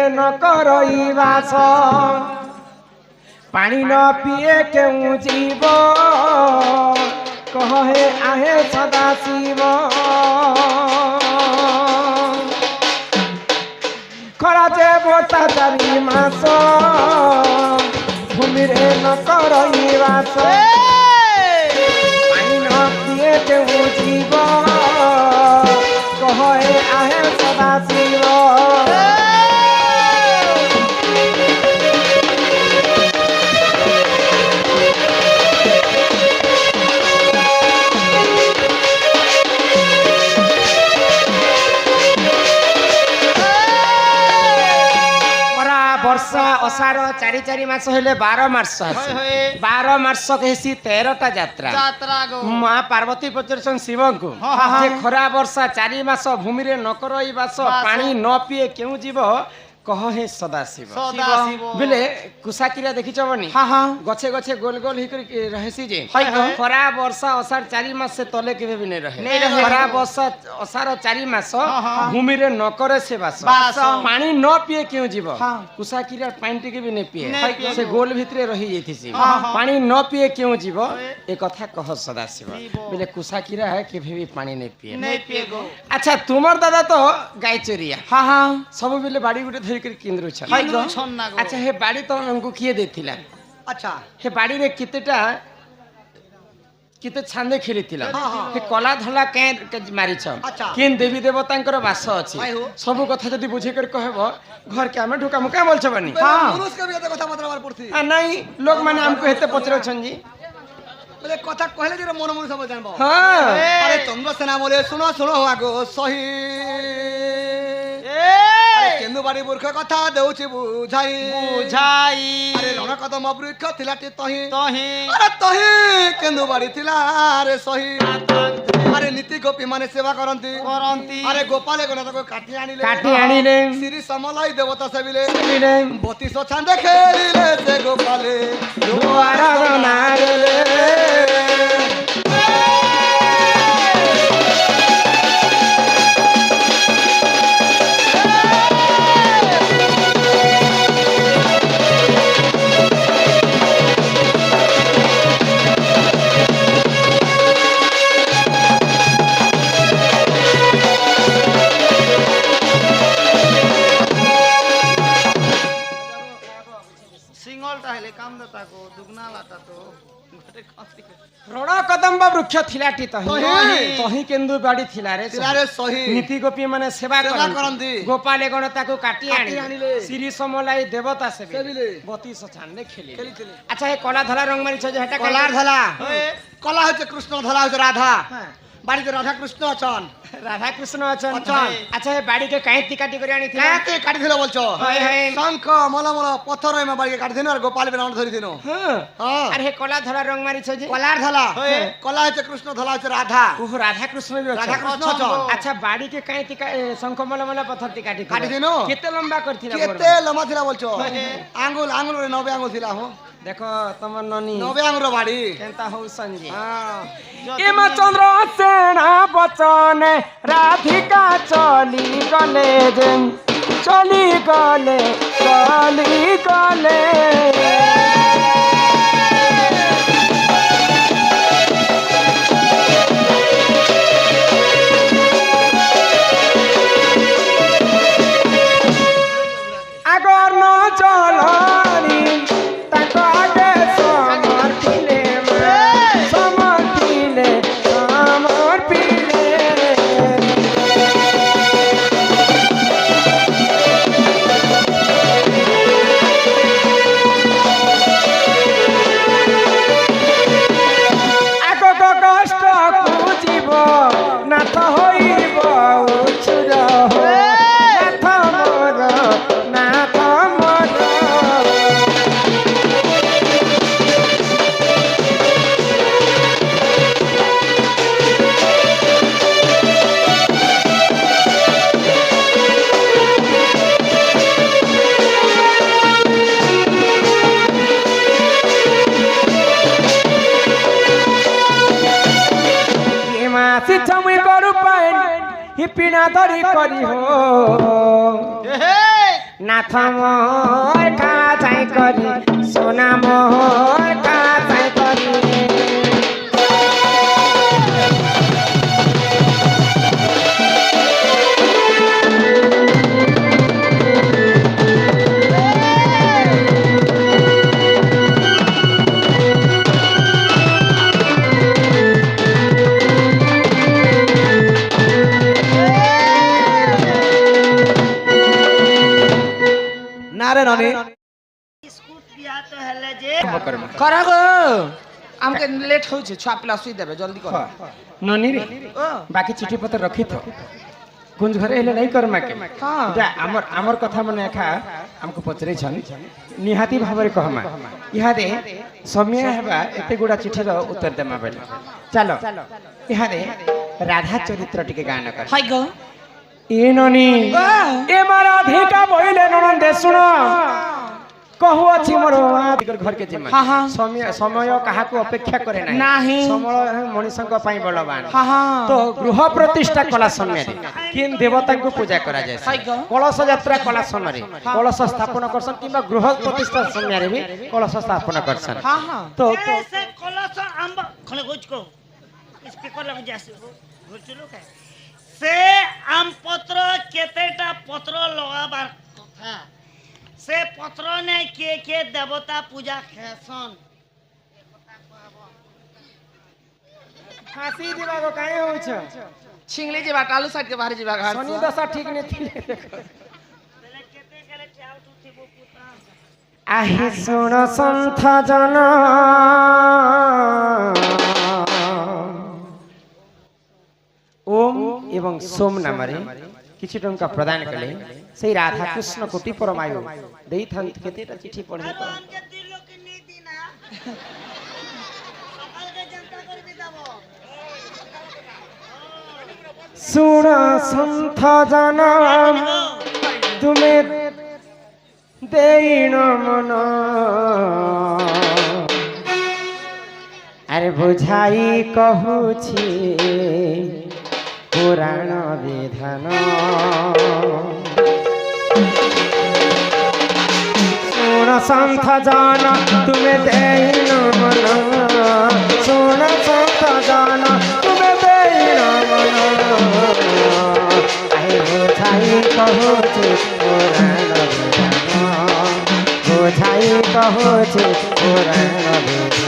न करई बास पानी न पिए केउ जीव कहे आहे सदा शिव खरा जे बोता 4 मास भूमि रे न करई बास पानी न पिए केउ जीव कहे आहे सदा शिव वर्षा असार 4 मास हेले 12 मास 12 मास कहसी 13टा यात्रा माँ पार्वती पचरसन शिव को जे खरा वर्षा 4 मास भूमि रे न करई बास पानी न पिए केउ जीव कह हे सदा शिव बोले कुसाकिरा देखिछ बनी गछे गछे गोल गोल ही रहसी जे खरा वर्षा असार 4 मास से तले केबे भी नहीं रहे खरा वर्षा असार 4 मास भूमि रे न करे से बास पानी न पिए केउ जीव कुसाकिरा पानी टिके भी नहीं पिए से गोल भितरे रही जैथिसी पानी न पिए केउ जीव ए कथा कह सदा शिव बोले कुसाकिरा है केबे भी पानी नहीं पिए अच्छा तुमर दादा तो गाय चोरिया सब बेले बाड़ी गुटे केंद्र अच्छा हे बाड़ी तो हमको किए देथिला अच्छा हे बाड़ी रे कितेटा किते छांदे खेलीथिला हे कला धला के मारी छ किन देवी देवतांकर वास अछि सब कथा जदी बुझे कर कहबो घर के हमें ढुका मुका बोलछ बनी पुरुष के भी कथा मतलब पड़थि नहीं लोग माने हमको हेते पचरो छन जी बोले कथा कहले जे मन मन सब जानबो हां अरे चंद्रसेना बोले सुनो सुनो आगो सही केन्दु बाड़ी मूर्ख कथा देउछि बुझाई अरे रण कदम वृक्ष थिलाटी तही अरे तही केन्दु बाड़ी थिला रे सही अरे नीति गोपी माने सेवा करंती अरे गोपाले गण ताको काटी आनिले श्री समलाई देवता सेविले 32 छांदे खेलिले से गोपाले दुआर बनाले रण कदम्ब वृक्ष थिलाटी तही केन्दु बाड़ी थिला रे सही नीति गोपी माने सेवा करंती गोपाले गण ताको काटी आनिले श्री समलाई देवता सेविले 32 छांदे खेली अच्छा हे कला धला रंग मारी छ जे हटा कला धला कला होचे कृष्ण धला होचे राधा बाड़ी के राधा कृष्ण अछन राधा कृष्ण अछन अच्छा हे बाड़ी के काहे टिकाटी करी आनी थिला काहे काटी थिलो बोलछो शंख मल मल पत्थर में बाड़ी के काटी थिनो और गोपाल बनाउन धरि थिनो हां अरे हे कला धला रंग मारी छ जे कला धला कला होचे कृष्ण धला होचे राधा ओ राधा कृष्ण भी राधा कृष्ण अछन अच्छा बाड़ी के काहे टिका शंख मल मल पत्थर टिकाटी काटी थिनो केते लंबा करथिला केते लंबा थिला बोलछो आंगुल आंगुल रे 90 आंगुल थिला हो देखो तमर ननी 90 आंगुल बाड़ी केनता हो संजी हां एम चंद्र सेना बचन राधिका चली गले अगर न चलनी तक आगे समर्पिले हि पीड़ा धरी करी हो नाथ मोर का जाय करी सोना मोर का जाय करी नारे ननी कर गो हमके लेट हो छे छुआ पिला सुई देबे जल्दी कर ननी रे बाकी चिट्ठी पत्र रखी तो गुंज घरे हेले नहीं कर माके जा हमर कथा मने खा हमको पचरे छन निहाती भाबरे कहमा इहादे समय हेबा एते गुडा चिट्ठी रो उत्तर देमा बेले चलो इहादे राधा चरित्र टिके गान कर हाय गो ए ननी ए मारा अधिका बइले ननंदे सुन कहू अछि मोर घर के जिम्मा समय कहा को अपेक्षा करे नाही समय मनुष्य पई बलवान तो गृह प्रतिष्ठा कला समय किन देवता को पूजा करा जाय कलश यात्रा कला समय कलश स्थापन करसन किबा गृह प्रतिष्ठा समय रे भी कलश स्थापन करसन तो से कलश आंब खले गोच को स्पीकर लग जासे गोचलो का से आम पत्र केतेटा पत्र लगाबार कथा से पत्र ने के देवता पूजा खेसन फांसी दिबा को काहे होय छ छिंगली जेबा टालू साइड के बाहर जेबा घर सनी दशा ठीक ने थी केते गेले चाउ तू थिबो पुता आहे सुन संथ जन ओम एवं सोम नामरे किछि टंका प्रदान कले सेई राधा कृष्ण कोटि परमायु देई थन केतेटा चिट्ठी पढे तो हमके दिलो की नी दिना सकाल के जनता कर भी देबो सुन संथ जन तुमे देइन मन अरे बुझाई कहूछि पुराण विधान सुन संथ जन तुमे देइन मन सुन संथ जन तुमे देइन मन आए बुझाई कहूछि पुराण विधान बुझाई कहूछि पुराण विधान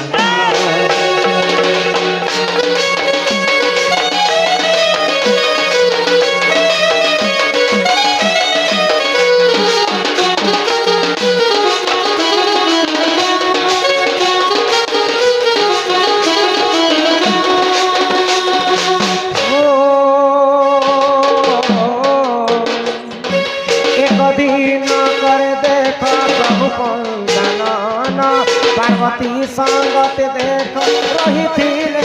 पार्वती संगत देख रही थिले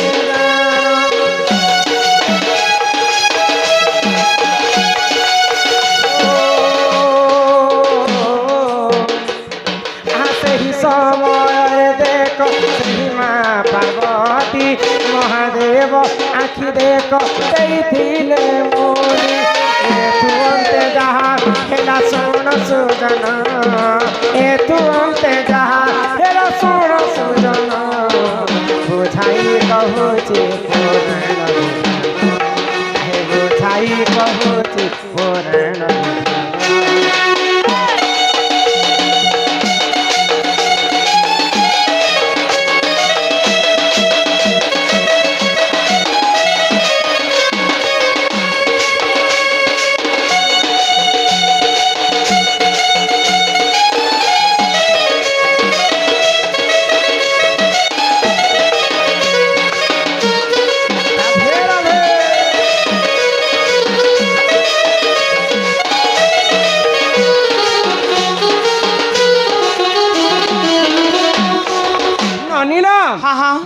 से ही समय देख श्री माँ पार्वती महादेव आखि देख देथिले मोरी तू अंते जहा खेला सुन सुजन ए तू अंते जहा खेला सुन सुजन बुझाई कहूछि पुराण हे बुझाई कहूछि पुराण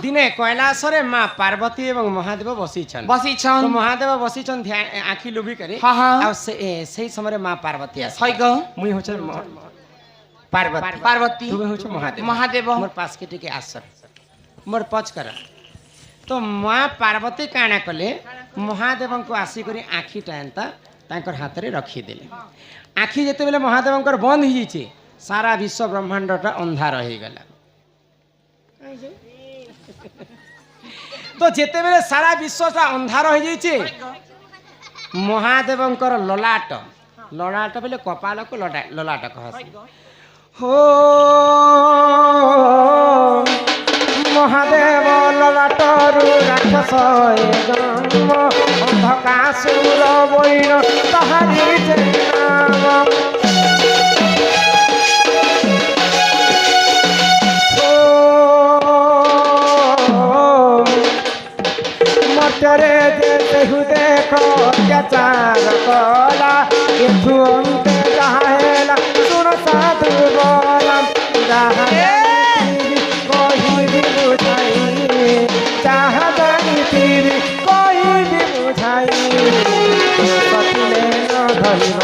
दिने कैलासरे माँ पार्वती एवं महादेव बसीछन तो महादेव बसीछन आखि लुबी करे आ से समय माँ पार्वती आस मुई होछ पार्वती पार्वती तुमे होछ महादेव महादेव मोर पास के टिके आस मोर पछ कर तो माँ पार्वती काना कले महादेव को आसी करी आखि टानता तांकर हाथ रे रखीदेले आखि जिते बेले महादेवंकर बंद हो जाइए सारा विश्व ब्रह्मांडटा अंधार हो गला तो जिते बेले सारा विश्वटा अंधार हो जाइए महादेवंकर ललाट ललाट बोले कपाल को ललाट कह हो महादेव ललाटरू राक्षस जन्म अंधकासुर बैर तहारी नाम मटरे देहु देख अत्याचार कला किंतु अंते जहाएला सुन साधु बोला कोई भी बुझाई चाह जानी तीर कोई भी बुझाई सतीले न धरिब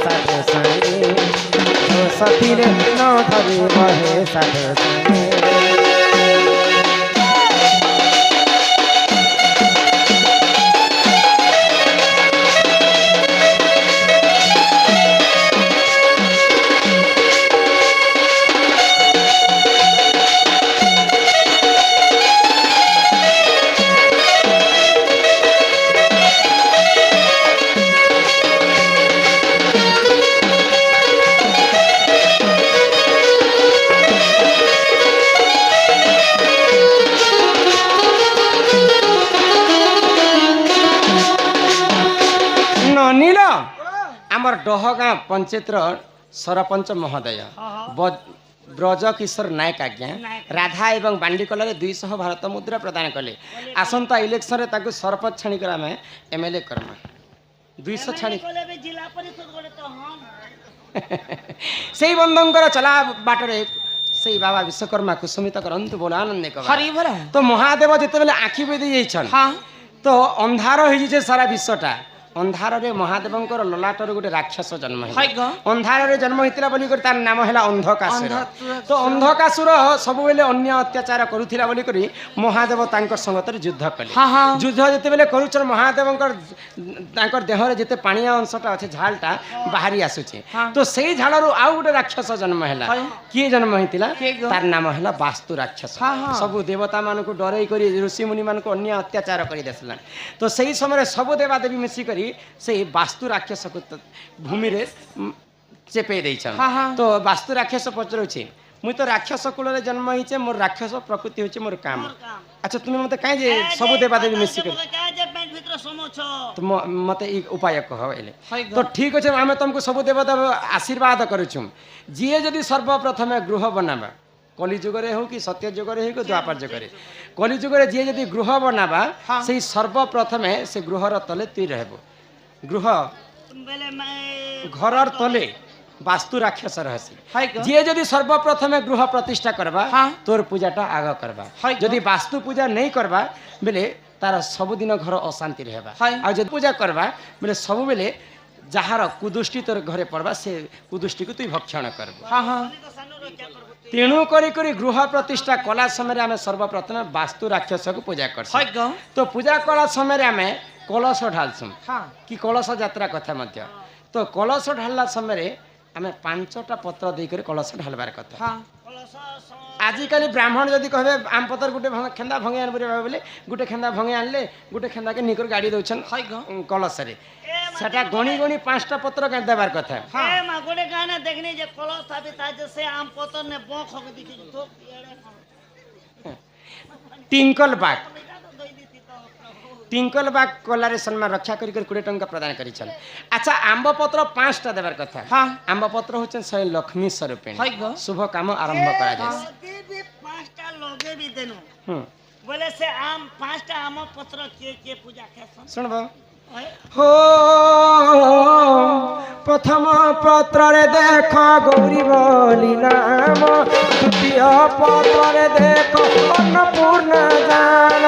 साध संगे सतीले न धरिब हे साध संगे नील आमर डहगाँ पंचायतर सरपंच महोदय ब्रज किशोर नायक आज्ञा राधा एवं बांडी कलर 200 भारत मुद्रा प्रदान कले आसंता इलेक्शन रे ताकू सरपंच छाणी कर आम एमएलए करमा 200 छाणी से बंधुंकर चला बाटरे से बाबा विश्वकर्मा कुसुमित करंतु बोल आनंद तो महादेव जिते बेले आखि बेदी तो अंधार हो सारा विश्वटा अंधार रे महादेवंकर ललाटर गोटे राक्षस जन्म अंधार रे जन्म होता बोली तार नाम है अंधकासुर तो अंधकासुर सब बेले अन्य अत्याचार करुला बोली करी महादेव तांकर संगत युद्ध कले युद्ध जिते बेले करुचन महादेवंकर देह रे जिते पानिया अंशटा अच्छे झालटा बाहरी आसुचे तो सेई झालरू आउ गोटे राक्षस जन्म है किए जन्म होता तार नाम है वास्तु राक्षस सब देवता मान को डरई कर ऋषि मुनि मान को अन्य अत्याचार कर देसला तो सही समय सब देवादेवी मिसिक से वास्तु राक्षस को भूमि रे चेपे तो वास्तु राक्षस पचरुचे मुई तो राक्षस कूल जन्म होइचे मोर राक्षस प्रकृति होइचे मोर काम अच्छा तुम मते काहे जे सब देवादेवी मिसिक तो मते एक उपाय कह तो ठीक अच्छे आम तुमको सब देवता आशीर्वाद करुछु जी जदि सर्वप्रथम गृह बनावा कलिजुगे हो कि सत्य जुगे हो कि द्वापर जुगे कलिजुगे जी जदि गृह बनावा से सर्वप्रथम से गृहर तले तुई रहबो गृह घर तले वास्तु राक्षस रहसी जी जदि सर्वप्रथम गृह प्रतिष्ठा करबा तोर पूजाटा आग करबा जदि वास्तु पूजा नहीं करबा बेले तार सबुदिन घर अशांति रहबा आ जदि पूजा करबा बेले सब बेले जहार कुदृष्टि तोर घरे पड़बा से कुदृष्टि को तुई भक्षण करबो तेणु करी गृह प्रतिष्ठा कला समय आम सर्वप्रथम वास्तु राक्षस को पूजा कर तो पूजा कला समय आम कलश ढालसु कि कलश यात्रा कथा मध्य तो कलश ढालला समय आम 5टा पत्र देकर कलश ढालबार कथा आजिकल ब्राह्मण जदि कहे आम पतर गोटे खेंदा भंगे आन बोले गोटे खेंदा भंगे आनले गोटे खेंदा के निकर गाड़ी दौन कलश रे सेटा गणी गणी 5टा पत्र का देबार कथा ए मा गोटे गाना देखने जे कलश थाबे ताजे से आम पतर ने बख हो दिखि तो टिंकल बाग कलारे सम्मान रक्षा करी 20 टंका प्रदान करी चल अच्छा आंब पत्र 5टा देबार कथा आंब पत्र होचन स्वयं लक्ष्मी स्वरूपिणी शुभ काम आरंभ करा जाय भी 5टा लगे भी देनु बोले से आम 5टा आम पत्र के पूजा के सुनबो हो प्रथम पत्र रे देख गौरी बोली नाम द्वितीय पत्र रे देख अन्नपूर्ण जान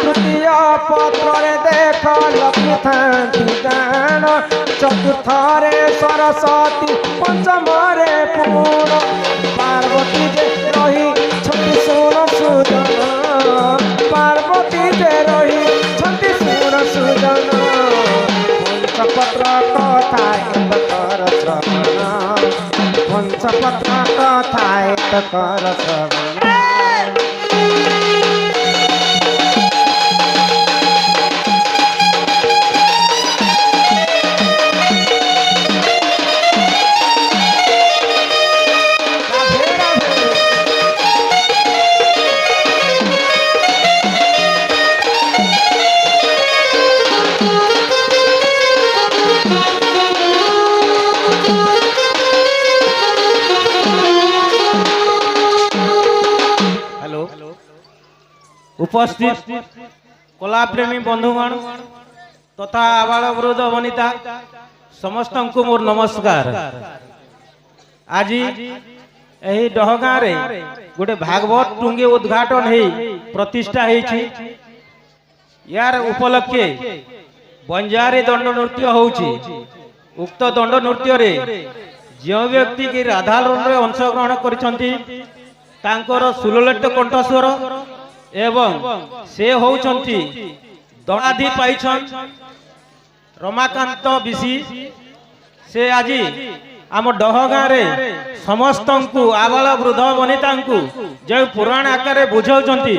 तृतीय पत्र रे देख लक्ष्मी थांती जान चतुर्थरे सरस्वती पंचमरे पूर्ण पार्वती जे रही छठी सुर सुजन पार्वती जे रही छठी सुर सुजन पंचपत्र कथा कर श्रवण पंचपत्र कथा कर श्रवण उपस्थित कला प्रेमी बंधुगण तथा आबाल वृद्ध वनिता समस्त को मोर नमस्कार। आज यही डहगाँ रे गोटे भागवत टुंगे उद्घाटन है प्रतिष्ठा है यार उपलक्षे बंजारी दंड नृत्य होउछि। उक्त दंड नृत्य रे जो व्यक्ति की राधारण रे अंशग्रहण करिसंती तांकर सुललित कंठस्वर एवं से होउछंती दंडाधि पाइछन रमाकांत बिशी से आज आम डहगाँ रे समस्त को आबाल वृद्ध वनिता को जो पुराण आकार बुझाउछंती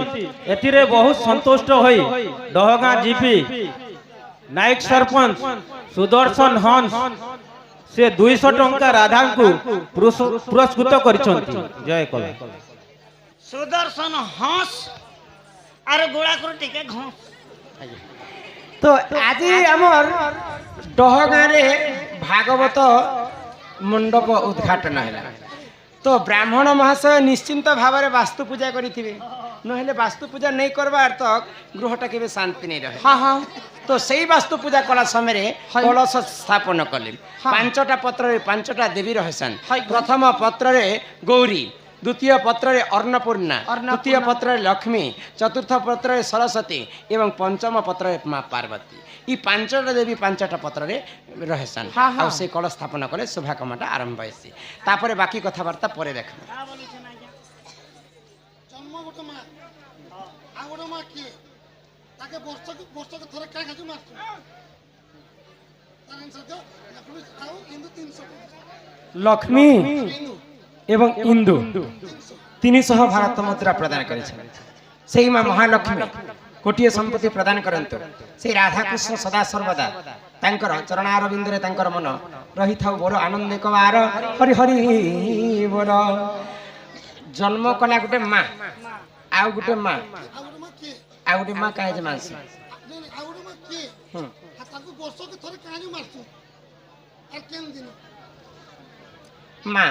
एथिरे बहुत संतुष्ट होई डहगाँ जीपी नायक सरपंच सुदर्शन हंस से 200 टंका राधा को पुरस्कृत करिसंती। जय कला सुदर्शन हंस अरे गोड़ा कर टिके घोंस। तो आज आमर डहगाँ रे भागवत मंडप उद्घाटन है तो ब्राह्मण महाशय निश्चिंत भाव में वास्तु पूजा करेंगे नहेले वास्तु पूजा नहीं करवार तो गृहटा के शांति नहीं रहे। हाँ हाँ तो सही वास्तु पूजा कला समय कलश स्थापन कले पांचटा पत्र पांचटा देवी रहसन। प्रथम पत्र गौरी द्वितीय पत्र अन्नपूर्णा तृतीय पत्र लक्ष्मी चतुर्थ पत्र सरस्वती एवं पंचम पत्र माँ पार्वती ये पांचटा देवी पांचटा पत्र रहेसन। हाँ से कल स्थापन कले शुभाकामटा आरंभ हेसी तापर बाकी कथबार्ता पर देख लक्ष्मी एवं इंदु 300 भारत मुद्रा प्रदान करी माँ महालक्ष्मी कोटिए संपत्ति प्रदान करंतु से राधाकृष्ण सदा सर्वदा तांकर चरणारविंदरे तांकर मन रही था बड़ आनंद कबार हरि हरि बोल जन्म कला गोटे माँ आउ गोटे माँ आउ गोटे माँ कहे मानसी माँ